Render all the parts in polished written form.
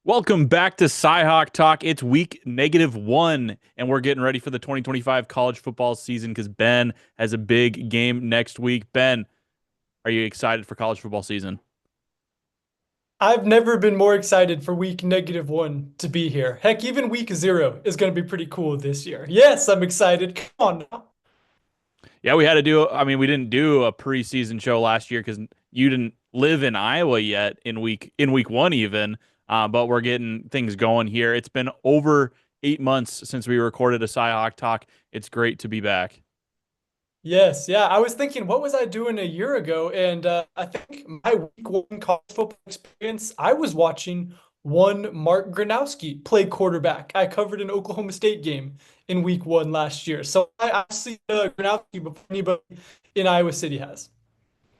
Welcome back to Cyhawk Talk. It's week -1, and we're getting ready for the 2025 college football season because Ben has a big game next week. Ben, are you excited for college football season? I've never been more excited for week -1 to be here. Heck, even week 0 is going to be pretty cool this year. Yes, I'm excited. Come on now. Yeah, we had to do, I mean, we didn't do a preseason show last year because you didn't live in Iowa yet in week 1 even. But we're getting things going here. It's been over 8 months since we recorded a Cyhawk Talk. It's great to be back. Yes, yeah. I was thinking, what was I doing a year ago? And I think my week 1 college football experience, I was watching one Mark Gronowski play quarterback. I covered an Oklahoma State game in week 1 last year. So I've seen Gronowski before anybody in Iowa City has.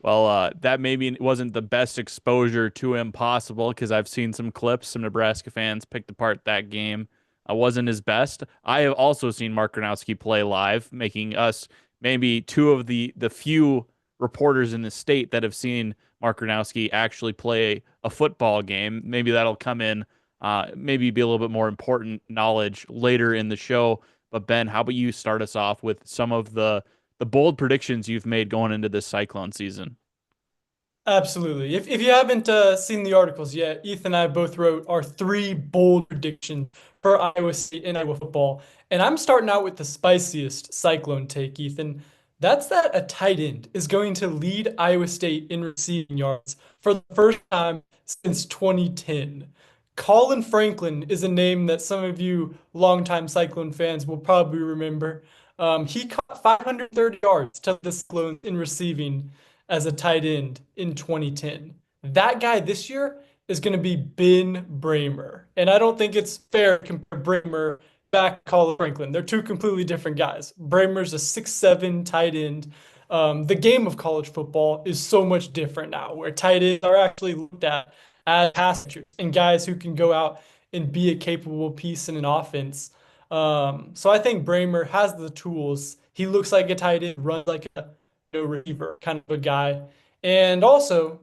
Well, that maybe wasn't the best exposure to him possible because I've seen some clips. Some Nebraska fans picked apart that game. Wasn't his best. I have also seen Mark Gronowski play live, making us maybe two of the few reporters in the state that have seen Mark Gronowski actually play a football game. Maybe that'll come in, maybe be a little bit more important knowledge later in the show. But Ben, how about you start us off with some of the bold predictions you've made going into this Cyclone season? Absolutely. If you haven't seen the articles yet, Ethan and I both wrote our three bold predictions for Iowa State and Iowa football. And I'm starting out with the spiciest Cyclone take, Ethan. That's that a tight end is going to lead Iowa State in receiving yards for the first time since 2010. Colin Franklin is a name that some of you longtime Cyclone fans will probably remember. He caught 530 yards to the Cyclones in receiving as a tight end in 2010. That guy this year is going to be Ben Brahmer. And I don't think it's fair to compare Brahmer back to Colin Franklin. They're two completely different guys. Brahmer's a 6'7" tight end. The game of college football is so much different now, where tight ends are actually looked at as pass catchers and guys who can go out and be a capable piece in an offense. So I think Brahmer has the tools. He looks like a tight end, runs like a receiver kind of a guy. And also,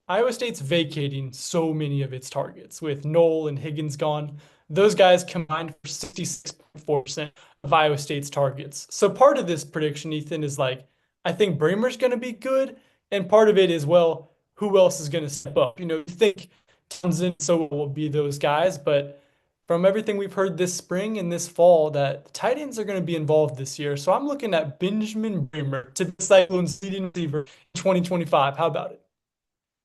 Iowa State's vacating so many of its targets with Knoll and Higgins gone. Those guys combined for 66.4% of Iowa State's targets. So part of this prediction, Ethan, is like, I think Bramer's going to be good. And part of it is, well, who else is going to step up? You think Townsend so will be those guys, but from everything we've heard this spring and this fall, that the tight ends are going to be involved this year. So I'm looking at Benjamin Brahmer to be Cyclone's leading receiver in 2025. How about it?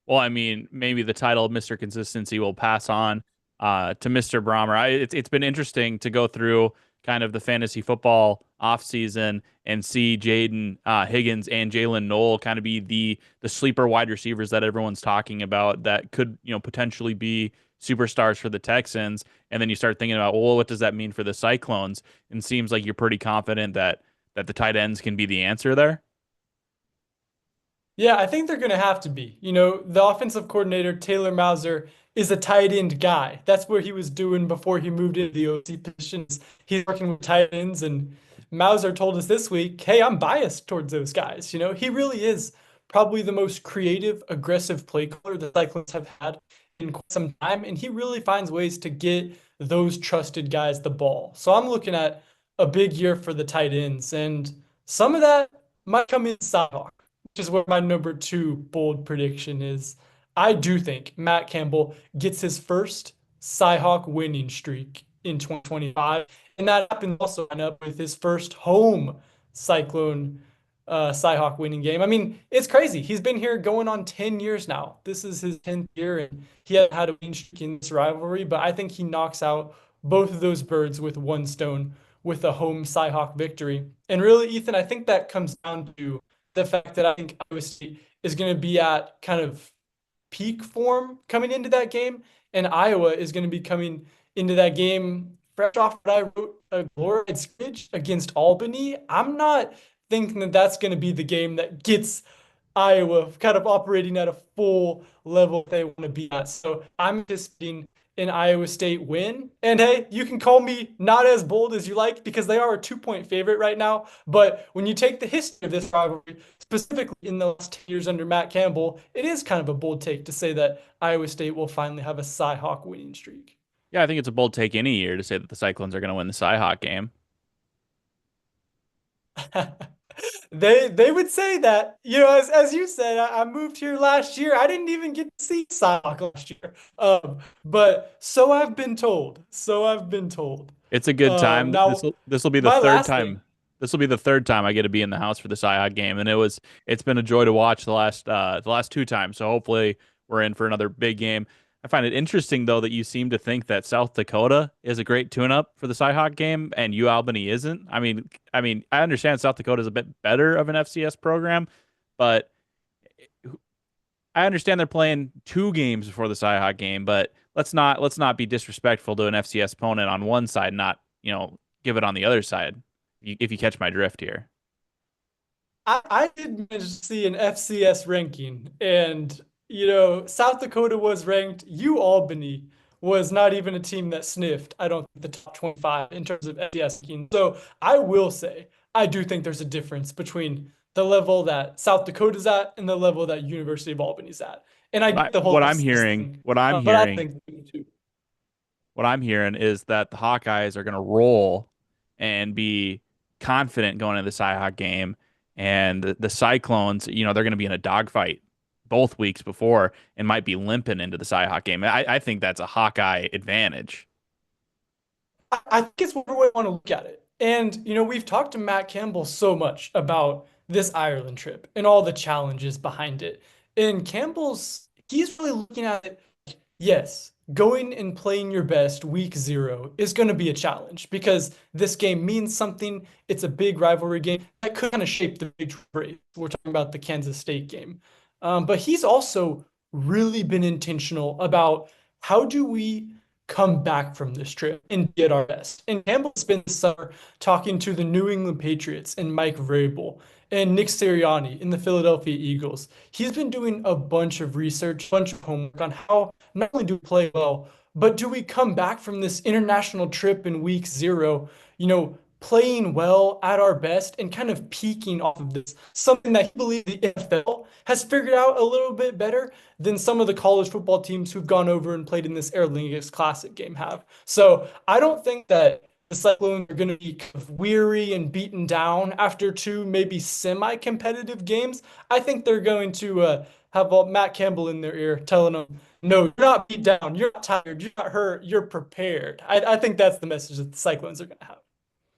Well, I mean, maybe the title of Mr. Consistency will pass on to Mr. Brahmer. It's been interesting to go through kind of the fantasy football offseason and see Jaden Higgins and Jalen Knoll kind of be the sleeper wide receivers that everyone's talking about that could potentially be superstars for the Texans. And then you start thinking about, well, what does that mean for the Cyclones? And it seems like you're pretty confident that the tight ends can be the answer there. Yeah, I think they're going to have to be. The offensive coordinator, Taylor Mauser, is a tight end guy. That's what he was doing before he moved into the OC positions. He's working with tight ends, and Mauser told us this week, hey, I'm biased towards those guys. He really is probably the most creative, aggressive play caller the Cyclones have had in quite some time, and he really finds ways to get those trusted guys the ball. So I'm looking at a big year for the tight ends, and some of that might come in Cyhawk, which is what my number two bold prediction is. I do think Matt Campbell gets his first Cyhawk winning streak in 2025, and that happens also line up with his first home Cyclone Cyhawk winning game. I mean, it's crazy. He's been here going on 10 years now. This is his 10th year, and he hasn't had a winning streak in this rivalry, but I think he knocks out both of those birds with one stone with a home Cyhawk victory. And really, Ethan, I think that comes down to the fact that I think Iowa State is going to be at kind of peak form coming into that game, and Iowa is going to be coming into that game fresh off what I wrote a glorified scrimmage against Albany. I'm not thinking that that's going to be the game that gets Iowa kind of operating at a full level they want to be at. So I'm anticipating an Iowa State win. And hey, you can call me not as bold as you like because they are a 2-point favorite right now. But when you take the history of this rivalry, specifically in the last 10 years under Matt Campbell, it is kind of a bold take to say that Iowa State will finally have a Cy-Hawk winning streak. Yeah, I think it's a bold take any year to say that the Cyclones are going to win the Cy-Hawk game. They would say that, as you said, I moved here last year. I didn't even get to see Cyhawk last year. But so I've been told. So I've been told. It's a good time. Now, This will be the my third last time. thing. This will be the third time I get to be in the house for the Cyhawk game, and it's been a joy to watch the last two times. So hopefully we're in for another big game. I find it interesting though that you seem to think that South Dakota is a great tune-up for the Cyhawk game, and UAlbany isn't. I understand South Dakota is a bit better of an FCS program, but I understand they're playing two games before the Cyhawk game. But let's not be disrespectful to an FCS opponent on one side, not give it on the other side. If you catch my drift here. I did manage to see an FCS ranking, and South Dakota was ranked. U Albany was not even a team that sniffed, I don't think, the top 25 in terms of FCS ranking. So I will say, I do think there's a difference between the level that South Dakota's at and the level that University of Albany's at. And I get the whole What I'm FCS hearing, thing, what I'm but I hearing, think too. what I'm hearing is that the Hawkeyes are going to roll and be confident going into the Cyhawk game, and the Cyclones, they're going to be in a dogfight both weeks before and might be limping into the Cyhawk game. I think that's a Hawkeye advantage. I think it's one way I want to look at it. And, we've talked to Matt Campbell so much about this Ireland trip and all the challenges behind it. And he's really looking at it. Yes, going and playing your best week 0 is going to be a challenge because this game means something. It's a big rivalry game that could kind of shape the big race. We're talking about the Kansas State game. But he's also really been intentional about how do we come back from this trip and get our best. And Campbell spent the summer talking to the New England Patriots and Mike Vrabel and Nick Sirianni in the Philadelphia Eagles. He's been doing a bunch of research, a bunch of homework on how not only do we play well, but do we come back from this international trip in week 0, playing well at our best and kind of peaking off of this. Something that he believes the NFL has figured out a little bit better than some of the college football teams who've gone over and played in this Aer Lingus Classic game have. So I don't think that the Cyclones are going to be kind of weary and beaten down after two maybe semi-competitive games. I think they're going to have Matt Campbell in their ear telling them, no, you're not beat down. You're not tired. You're not hurt. You're prepared. I think that's the message that the Cyclones are going to have.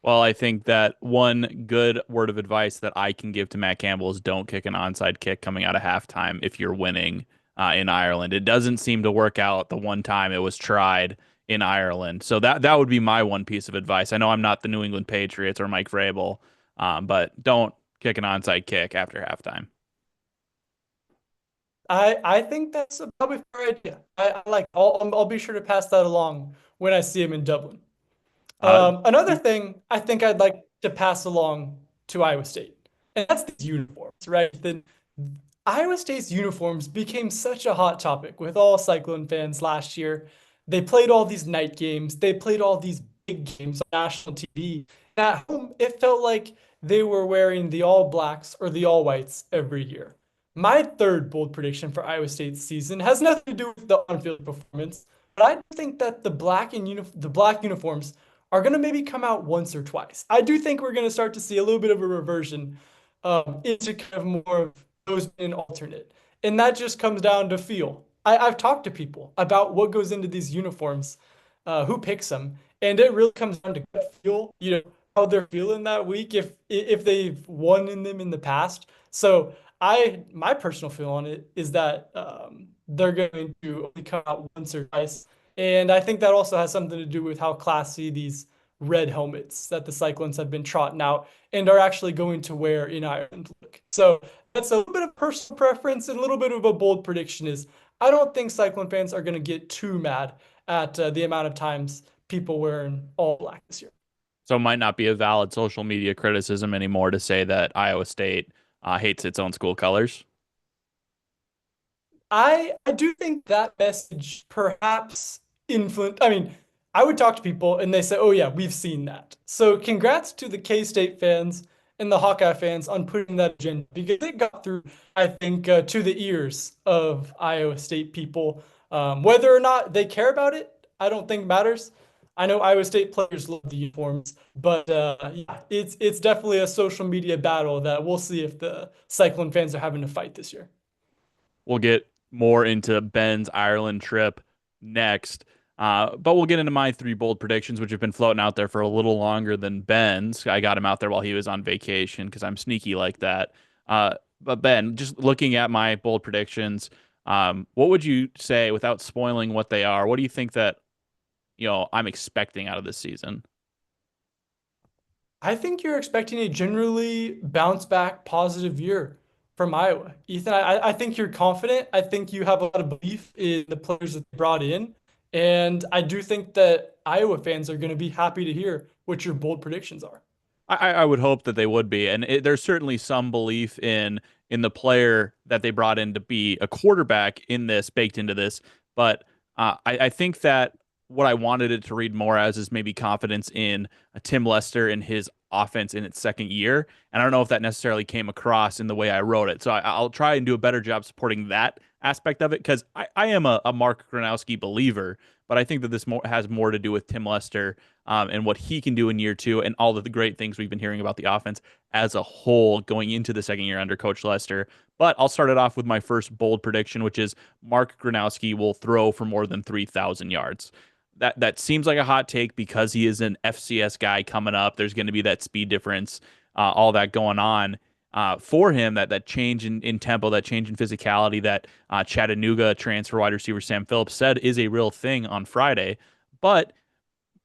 Well, I think that one good word of advice that I can give to Matt Campbell is don't kick an onside kick coming out of halftime if you're winning in Ireland. It doesn't seem to work out the one time it was tried in Ireland. So that would be my one piece of advice. I know I'm not the New England Patriots or Mike Vrabel, but don't kick an onside kick after halftime. I think that's a probably fair idea. I like. I'll be sure to pass that along when I see him in Dublin. Uh, Another thing I think I'd like to pass along to Iowa State, and that's these uniforms, right? Then Iowa State's uniforms became such a hot topic with all Cyclone fans last year. They played all these night games. They played all these big games on national TV. At home, it felt like they were wearing the All Blacks or the All Whites every year. My third bold prediction for Iowa State's season has nothing to do with the on-field performance, but I think that the black uniforms are going to maybe come out once or twice. I do think we're going to start to see a little bit of a reversion into kind of more of those being alternate. And that just comes down to feel. I've talked to people about what goes into these uniforms, who picks them, and it really comes down to gut feel, how they're feeling that week if they've won in them in the past. So my personal feel on it is that they're going to only come out once or twice. And I think that also has something to do with how classy these red helmets that the Cyclones have been trotting out and are actually going to wear in Ireland look. So that's a little bit of personal preference and a little bit of a bold prediction is I don't think Cyclone fans are going to get too mad at the amount of times people wearing all black this year. so it might not be a valid social media criticism anymore to say that Iowa State hates its own school colors. I do think that message perhaps influenced. I mean, I would talk to people and they say, "Oh yeah, we've seen that." So congrats to the K-State fans and the Hawkeye fans on putting that agenda because it got through, I think, to the ears of Iowa State people. Whether or not they care about it, I don't think matters. I know Iowa State players love the uniforms, but yeah, it's definitely a social media battle that we'll see if the Cyclone fans are having to fight this year. We'll get more into Ben's Ireland trip next. But we'll get into my three bold predictions, which have been floating out there for a little longer than Ben's. I got him out there while he was on vacation because I'm sneaky like that. But Ben, just looking at my bold predictions, what would you say without spoiling what they are? What do you think that, I'm expecting out of this season? I think you're expecting a generally bounce back positive year from Iowa. Ethan, I think you're confident. I think you have a lot of belief in the players that they brought in. And I do think that Iowa fans are going to be happy to hear what your bold predictions are. I would hope that they would be, and there's certainly some belief in the player that they brought in to be a quarterback in this, baked into this. But I think that what I wanted it to read more as is maybe confidence in Tim Lester and his offense in its second year, and I don't know if that necessarily came across in the way I wrote it. So I'll try and do a better job supporting that aspect of it because I am a Mark Gronowski believer, but I think that has more to do with Tim Lester and what he can do in year two, and all of the great things we've been hearing about the offense as a whole going into the second year under Coach Lester. But I'll start it off with my first bold prediction, which is Mark Gronowski will throw for more than 3,000 yards. That seems like a hot take because he is an FCS guy coming up. There's going to be that speed difference, all that going on. For him, that change in tempo, that change in physicality that Chattanooga transfer wide receiver Sam Phillips said is a real thing on Friday. But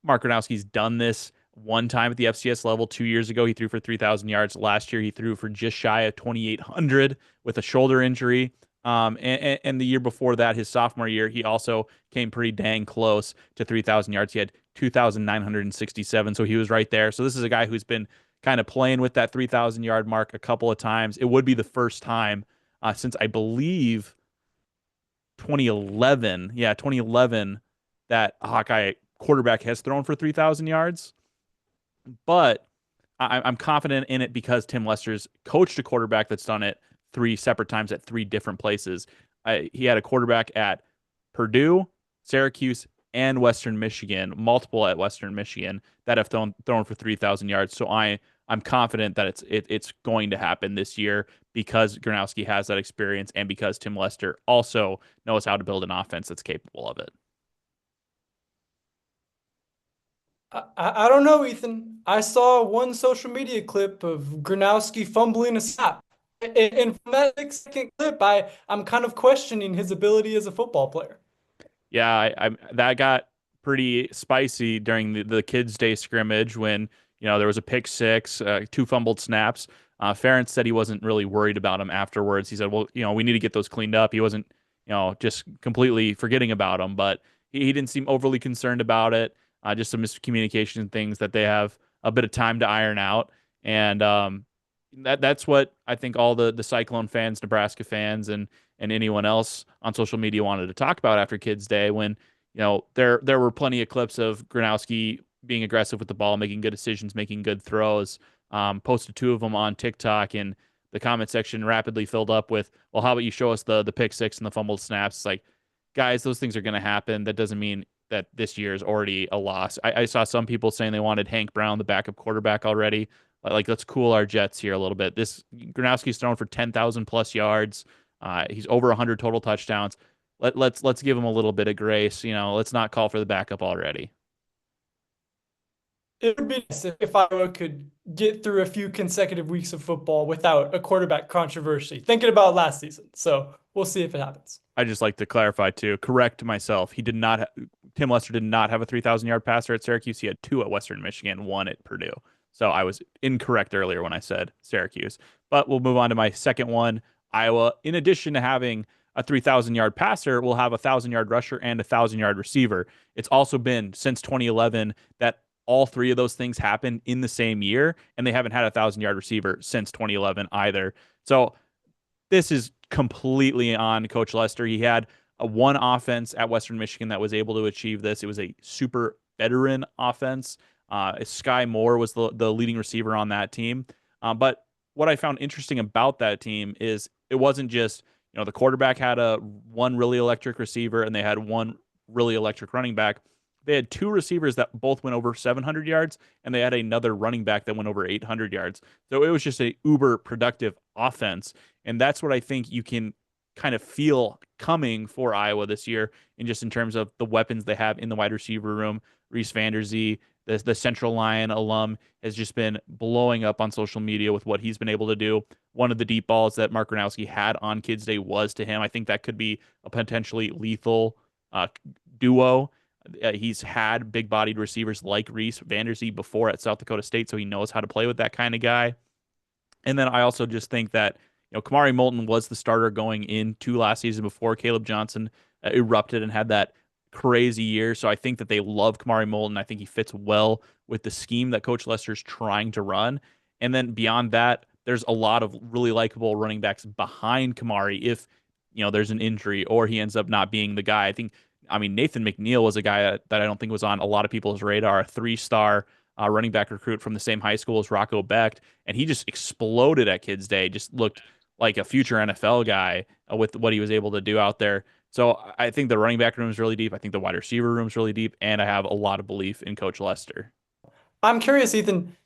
Mark Gronowski's done this one time at the FCS level 2 years ago. He threw for 3,000 yards. Last year, he threw for just shy of 2,800 with a shoulder injury. And the year before that, his sophomore year, he also came pretty dang close to 3,000 yards. He had 2,967, so he was right there. So this is a guy who's been kind of playing with that 3,000 yard mark a couple of times. It would be the first time since I believe 2011. Yeah, 2011 that Hawkeye quarterback has thrown for 3,000 yards. But I'm confident in it because Tim Lester's coached a quarterback that's done it three separate times at three different places. He had a quarterback at Purdue, Syracuse, and Western Michigan, multiple at Western Michigan that have thrown for 3,000 yards. So I'm confident that it's going to happen this year because Gronowski has that experience and because Tim Lester also knows how to build an offense that's capable of it. I don't know, Ethan. I saw one social media clip of Gronowski fumbling a snap. And from that 6 second clip, I'm kind of questioning his ability as a football player. Yeah, I that got pretty spicy during the kids' day scrimmage when there was a pick six, two fumbled snaps. Ferentz said he wasn't really worried about him afterwards. He said, "Well, we need to get those cleaned up." He wasn't, just completely forgetting about them, but he didn't seem overly concerned about it. Just some miscommunication and things that they have a bit of time to iron out, and that's what I think all the Cyclone fans, Nebraska fans, and anyone else on social media wanted to talk about after Kids Day when there were plenty of clips of Gronowski being aggressive with the ball, making good decisions, making good throws. Posted two of them on TikTok, and the comment section rapidly filled up with, "Well, how about you show us the pick six and the fumbled snaps?" It's like, guys, those things are going to happen. That doesn't mean that this year is already a loss. I saw some people saying they wanted Hank Brown, the backup quarterback, already. Like, let's cool our jets here a little bit. This Gronowski's thrown for 10,000 plus yards. He's over 100 total touchdowns. Let's give him a little bit of grace. Let's not call for the backup already. It would be nice if Iowa could get through a few consecutive weeks of football without a quarterback controversy. Thinking about last season. So we'll see if it happens. I just like to clarify too, correct myself. He did not. Tim Lester did not have a 3,000 yard passer at Syracuse. He had two at Western Michigan, one at Purdue. So I was incorrect earlier when I said Syracuse. But we'll move on to my second one. Iowa, in addition to having a 3,000 yard passer, will have a 1,000 yard rusher and a 1,000 yard receiver. It's also been since 2011 that all three of those things happened in the same year, and they haven't had a 1,000 yard receiver since 2011 either. So this is completely on Coach Lester. He had a one offense at Western Michigan that was able to achieve this. It was a super veteran offense. Sky Moore was the leading receiver on that team. But what I found interesting about that team is it wasn't just, the quarterback had a one really electric receiver and they had one really electric running back. They had two receivers that both went over 700 yards, and they had another running back that went over 800 yards. So it was just a uber productive offense, and that's what I think you can kind of feel coming for Iowa this year, in just in terms of the weapons they have in the wide receiver room. Reese Vanderzee, the Central Lion alum, has just been blowing up on social media with what he's been able to do. One of the deep balls that Mark Gronowski had on Kids Day was to him. I think that could be a potentially lethal duo. He's had big-bodied receivers like Reese Vanderzee before at South Dakota State, so he knows how to play with that kind of guy. And then I also just think that, Kamari Moulton was the starter going into last season before Caleb Johnson erupted and had that crazy year. So I think that they love Kamari Moulton. I think he fits well with the scheme that Coach Lester's trying to run. And then beyond that, there's a lot of really likable running backs behind Kamari if, there's an injury or he ends up not being the guy. Nathan McNeil was a guy that I don't think was on a lot of people's radar, a three-star running back recruit from the same high school as Rocco Becht, and he just exploded at Kids Day, just looked like a future NFL guy with what he was able to do out there. So I think the running back room is really deep. I think the wide receiver room is really deep, and I have a lot of belief in Coach Lester. I'm curious, Ethan.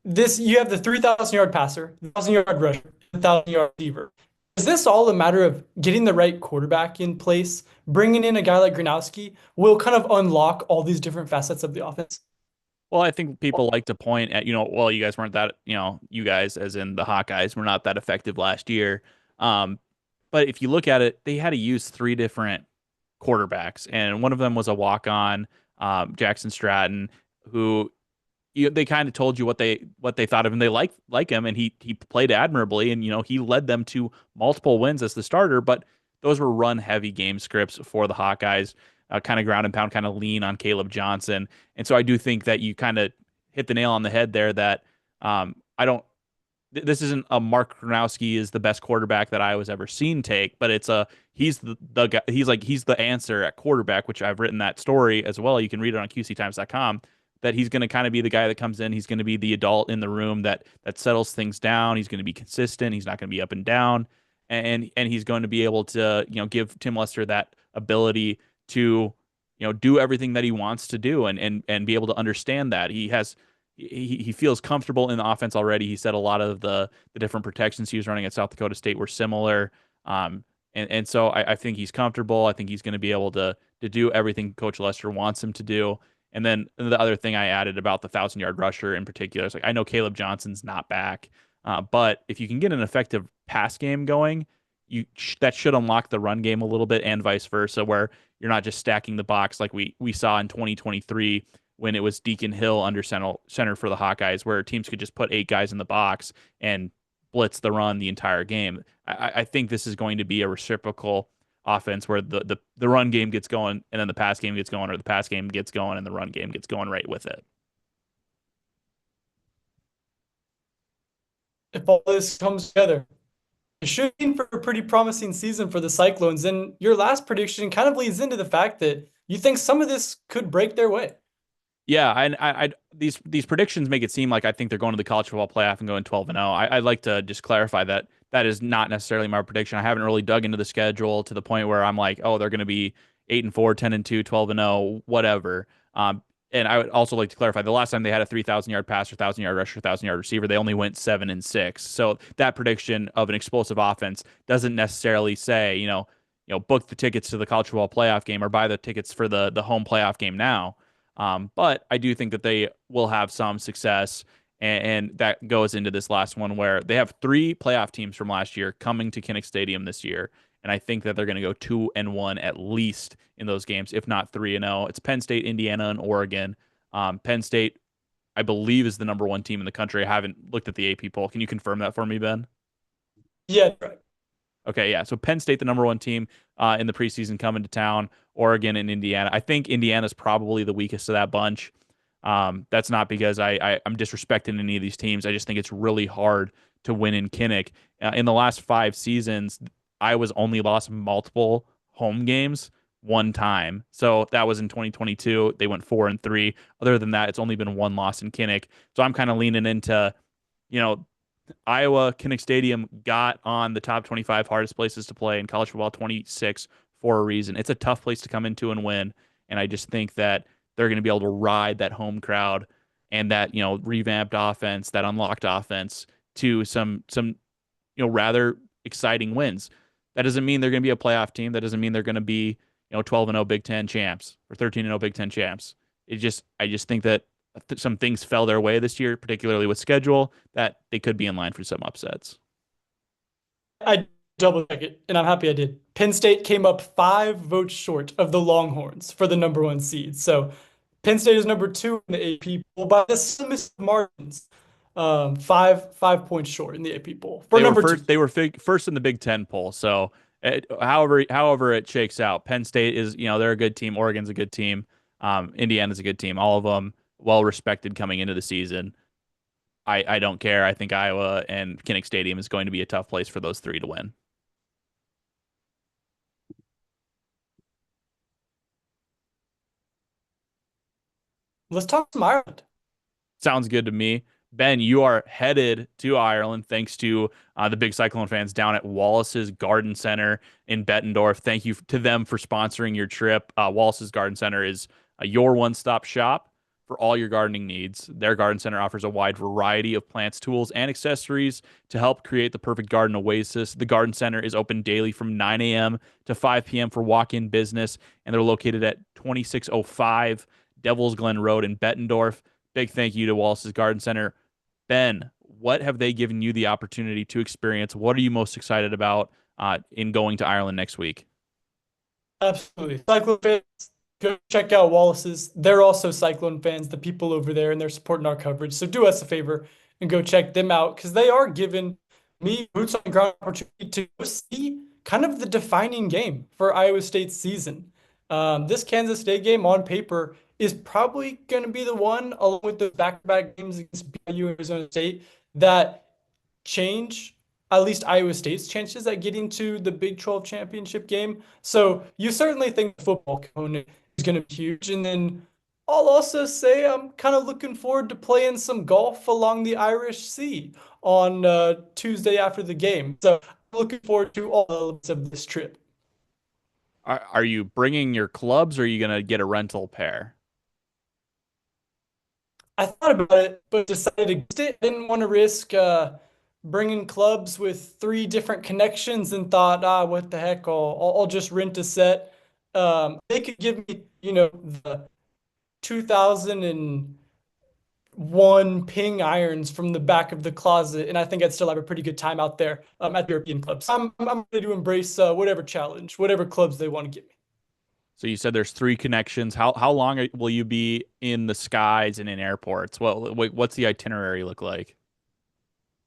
This you have the 3,000-yard passer, 1,000-yard rusher, 1,000-yard receiver. Is this all a matter of getting the right quarterback in place, bringing in a guy like Gronowski will kind of unlock all these different facets of the offense? Well, I think people like to point at, well, you guys weren't that, you guys, as in the Hawkeyes, were not that effective last year. But if you look at it, they had to use three different quarterbacks, and one of them was a walk-on, Jackson Stratton, who they kind of told you what they thought of him. They like him, and he played admirably, and he led them to multiple wins as the starter. But those were run heavy game scripts for the Hawkeyes, kind of ground and pound, kind of lean on Caleb Johnson. And so I do think that you kind of hit the nail on the head there. That I don't. This isn't a Mark Gronowski is the best quarterback that I was ever seen take, but he's the guy, he's the answer at quarterback, which I've written that story as well. You can read it on QCTimes.com. That he's going to kind of be the guy that comes in. He's going to be the adult in the room that settles things down. He's going to be consistent. He's not going to be up and down, and he's going to be able to give Tim Lester that ability to do everything that he wants to do, and be able to understand that he feels comfortable in the offense already. He said a lot of the different protections he was running at South Dakota State were similar, and so I think he's comfortable. I think he's going to be able to do everything Coach Lester wants him to do. And then the other thing I added about the 1,000-yard rusher in particular is, I know Caleb Johnson's not back, but if you can get an effective pass game going, that should unlock the run game a little bit, and vice versa, where you're not just stacking the box like we saw in 2023 when it was Deacon Hill under center for the Hawkeyes, where teams could just put 8 guys in the box and blitz the run the entire game. I think this is going to be a reciprocal offense where the run game gets going and then the pass game gets going, or the pass game gets going and the run game gets going right with it. If all this comes together, it should mean for a pretty promising season for the Cyclones. And your last prediction kind of leads into the fact that you think some of this could break their way. Yeah, and these predictions make it seem like I think they're going to the college football playoff and going 12-0. I'd like to just clarify that that is not necessarily my prediction. I haven't really dug into the schedule to the point where I'm like, oh, they're going to be 8-4, 10-2, 12-0, whatever. And I would also like to clarify, the last time they had a 3,000-yard passer, 1,000-yard rusher, 1,000-yard receiver, they only went 7-6. So that prediction of an explosive offense doesn't necessarily say, book the tickets to the college football playoff game or buy the tickets for the home playoff game now. But I do think that they will have some success, and that goes into this last one where they have 3 playoff teams from last year coming to Kinnick Stadium this year, and I think that they're going to go 2-1 at least in those games, if not 3-0. It's Penn State, Indiana, and Oregon. Penn State, I believe, is the number 1 team in the country. I haven't looked at the AP poll. Can you confirm that for me, Ben? Yeah, right. Okay, yeah. So Penn State, the number 1 team in the preseason, coming to town. Oregon and Indiana. I think Indiana's probably the weakest of that bunch. That's not because I'm disrespecting any of these teams. I just think it's really hard to win in Kinnick. In the last 5 seasons, Iowa's only lost multiple home games one time. So that was in 2022. They went 4-3. Other than that, it's only been one loss in Kinnick. So I'm kind of leaning into, you know, Iowa Kinnick Stadium got on the top 25 hardest places to play in college football 26 for a reason. It's a tough place to come into and win, and I just think that they're going to be able to ride that home crowd and that, revamped offense, that unlocked offense to some rather exciting wins. That doesn't mean they're going to be a playoff team. That doesn't mean they're going to be, 12-0 Big Ten champs or 13-0 Big Ten champs. I just think that some things fell their way this year, particularly with schedule, that they could be in line for some upsets. I double check it, and I'm happy I did. Penn State came up 5 votes short of the Longhorns for the #1 seed. So Penn State is #2 in the AP poll by the slimmest margins. 5 points short in the AP poll for They were number two. first. They were first in the Big Ten poll. So, however it shakes out, Penn State is, they're a good team. Oregon's a good team. Indiana's a good team. All of them well respected coming into the season. I don't care. I think Iowa and Kinnick Stadium is going to be a tough place for those three to win. Let's talk some Ireland. Sounds good to me. Ben, you are headed to Ireland thanks to the big Cyclone fans down at Wallace's Garden Center in Bettendorf. Thank you to them for sponsoring your trip. Wallace's Garden Center is your one-stop shop for all your gardening needs. Their garden center offers a wide variety of plants, tools, and accessories to help create the perfect garden oasis. The garden center is open daily from 9 a.m. to 5 p.m. for walk-in business, and they're located at 2605 Devil's Glen Road in Bettendorf. Big thank you to Wallace's Garden Center. Ben, what have they given you the opportunity to experience? What are you most excited about in going to Ireland next week? Absolutely. Cyclone fans, go check out Wallace's. They're also Cyclone fans, the people over there, and they're supporting our coverage. So do us a favor and go check them out because they are giving me boots on the ground opportunity to go see kind of the defining game for Iowa State's season. This Kansas State game on paper is probably going to be the one, along with the back-to-back games against BYU and Arizona State, that change at least Iowa State's chances at getting to the Big 12 championship game. So you certainly think the football component is going to be huge. And then I'll also say I'm kind of looking forward to playing some golf along the Irish Sea on Tuesday after the game. So I'm looking forward to all elements of this trip. Are you bringing your clubs or are you going to get a rental pair? I thought about it, but decided against it. Didn't want to risk bringing clubs with 3 different connections and thought, what the heck? I'll just rent a set. They could give me, the 2001 ping irons from the back of the closet, and I think I'd still have a pretty good time out there at the European clubs. I'm ready to embrace whatever challenge, whatever clubs they want to give me. So you said there's 3 connections. How long will you be in the skies and in airports? What's the itinerary look like?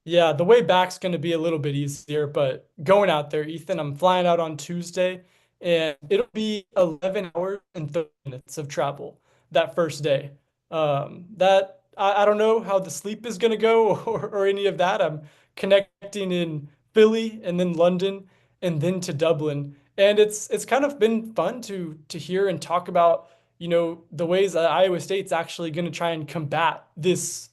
Yeah, the way back's going to be a little bit easier, but going out there, Ethan, I'm flying out on Tuesday, and it'll be 11 hours and 30 minutes of travel that first day. That I don't know how the sleep is going to go or any of that. I'm connecting in Philly and then London and then to Dublin, and it's kind of been fun to hear and talk about the ways that Iowa State's actually going to try and combat this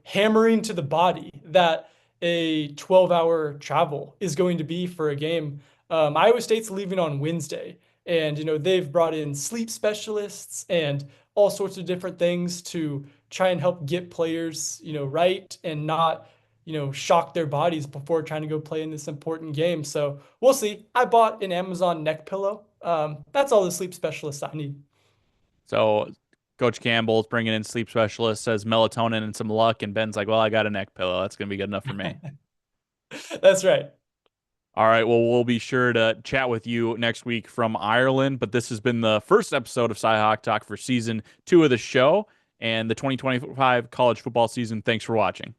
hammering to the body that a 12-hour travel is going to be for a game. Iowa State's leaving on Wednesday, and they've brought in sleep specialists and all sorts of different things to try and help get players, right and not, shock their bodies before trying to go play in this important game. So we'll see. I bought an Amazon neck pillow. That's all the sleep specialists I need. So Coach Campbell's bringing in sleep specialist, says melatonin and some luck, and Ben's like, well, I got a neck pillow. That's going to be good enough for me. That's right. All right. Well, we'll be sure to chat with you next week from Ireland. But this has been the first episode of Cyhawk Talk for season 2 of the show and the 2025 college football season. Thanks for watching.